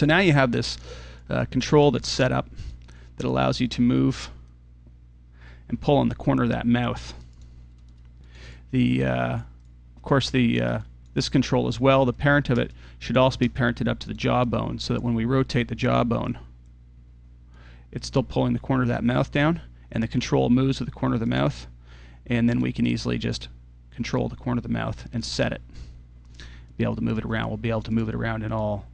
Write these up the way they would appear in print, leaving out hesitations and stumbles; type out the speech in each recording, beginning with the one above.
So now you have this control that's set up that allows you to move and pull on the corner of that mouth. Of course, this control as well, the parent of it should also be parented up to the jawbone, so that when we rotate the jawbone, it's still pulling the corner of that mouth down, and the control moves with the corner of the mouth, and then we can easily just control the corner of the mouth and set it. Be able to move it around. We'll be able to move it around in all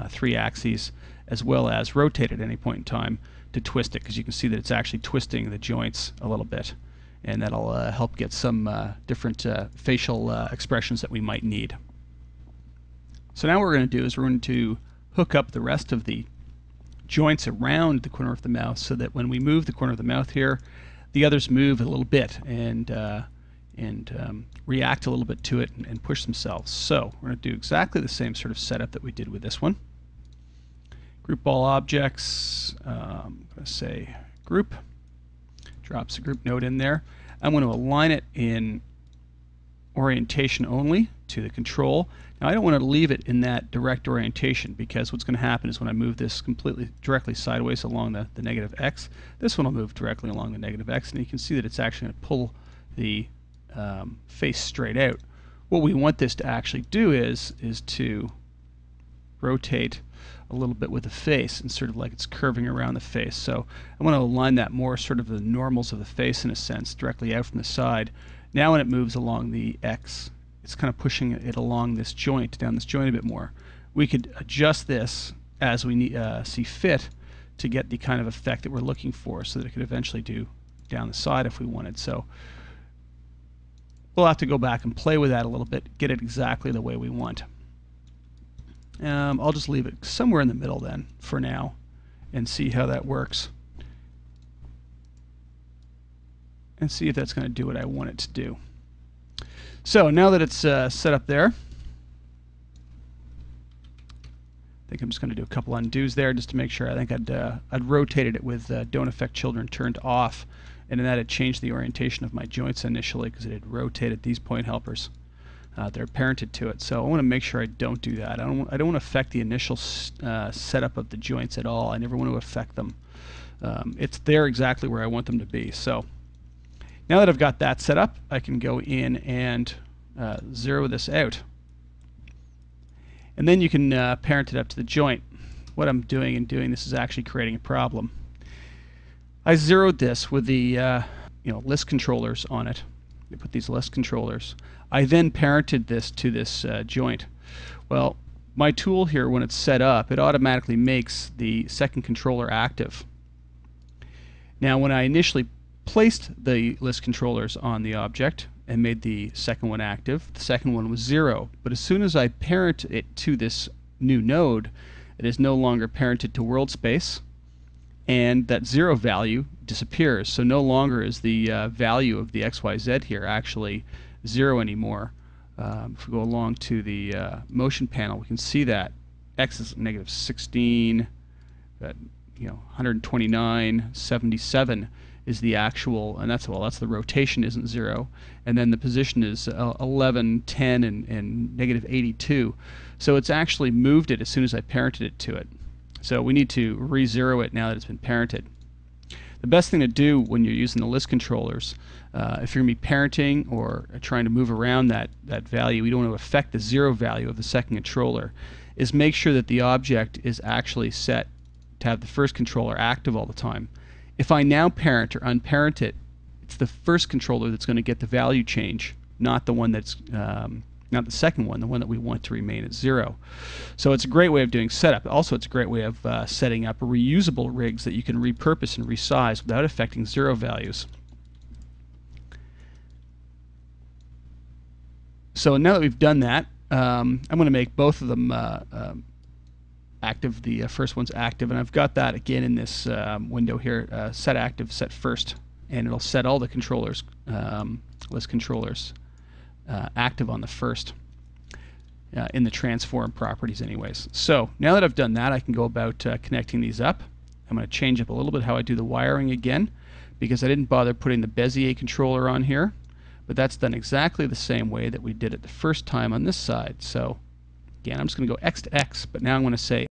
3 axes, as well as rotate at any point in time to twist it, because you can see that it's actually twisting the joints a little bit, and that'll help get some different facial expressions that we might need. So now what we're going to do is we're going to hook up the rest of the joints around the corner of the mouth, so that when we move the corner of the mouth here, the others move a little bit and react a little bit to it and push themselves. So we're going to do exactly the same sort of setup that we did with this one. Group all objects. I'm going to say group. Drops the group node in there. I'm going to align it in orientation only to the control. Now I don't want to leave it in that direct orientation, because what's going to happen is when I move this completely directly sideways along the negative x, this one will move directly along the negative x, and you can see that it's actually going to pull the face straight out. What we want this to actually do is to rotate a little bit with the face, and sort of like it's curving around the face. So I want to align that more sort of the normals of the face, in a sense, directly out from the side. Now when it moves along the X, it's kind of pushing it along this joint, down this joint a bit more. We could adjust this as we see fit to get the kind of effect that we're looking for, so that it could eventually do down the side if we wanted. So we'll have to go back and play with that a little bit, get it exactly the way we want. I'll just leave it somewhere in the middle then for now and see how that works, and see if that's going to do what I want it to do. So now that it's set up there, I think I'm just going to do a couple undos there just to make sure. I think I'd rotated it with Don't Affect Children turned off, and then that had changed the orientation of my joints initially, because it had rotated these point helpers. They're parented to it, so I want to make sure I don't do that. I don't want to affect the initial setup of the joints at all. I never want to affect them. It's there exactly where I want them to be. So now that I've got that set up, I can go in and zero this out, and then you can parent it up to the joint. What I'm doing in doing this is actually creating a problem. I zeroed this with the list controllers on it. I put these list controllers. I then parented this to this joint. Well, my tool here, when it's set up, it automatically makes the second controller active. Now, when I initially placed the list controllers on the object and made the second one active, the second one was 0. But as soon as I parent it to this new node, it is no longer parented to world space, and that 0 value disappears. So no longer is the value of the XYZ here actually 0 anymore. If we go along to the motion panel, we can see that X is negative 16, that 129, 77 is the actual, and that's the rotation isn't 0, and then the position is 11, 10, and negative 82. So it's actually moved it as soon as I parented it to it. So we need to re-zero it now that it's been parented. The best thing to do when you're using the list controllers, if you're going to be parenting or trying to move around that value, we don't want to affect the 0 value of the second controller, is make sure that the object is actually set to have the first controller active all the time. If I now parent or unparent it, it's the first controller that's going to get the value change, not the one that's not the second one, the one that we want to remain at 0. So it's a great way of doing setup. Also, it's a great way of setting up reusable rigs that you can repurpose and resize without affecting 0 values. So now that we've done that, I'm going to make both of them active. The first one's active, and I've got that again in this window here, set active, set first, and it'll set all the controllers, list controllers, active on the first in the transform properties anyways. So now that I've done that, I can go about connecting these up. I'm going to change up a little bit how I do the wiring again, because I didn't bother putting the Bezier controller on here, but that's done exactly the same way that we did it the first time on this side. So again, I'm just going to go X to X, but now I'm going to say